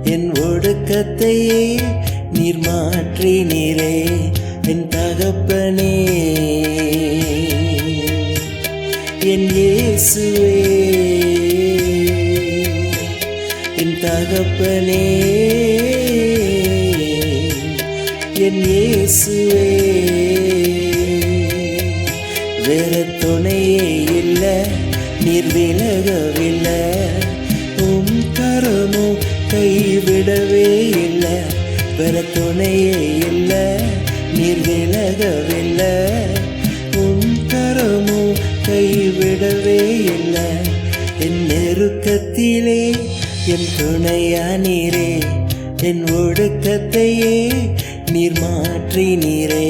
என் ஒடுக்கத்தையே நீர் மாற்றினீரே என் தகப்பனே என் இயேசுவே என் தகப்பனே என் இயேசுவே வேற துணையே இல்லை நீர் விலகவில்லை உம் கரமோ கைவிடவே இல்லை வேற துணையே இல்லை நீர் விலகவில்லை உம் கரமோ கைவிடவே இல்லை என் நெருக்கத்திலே என் துணையானீரே என் ஒடுக்கத்தையே நீர் மாற்றினீரே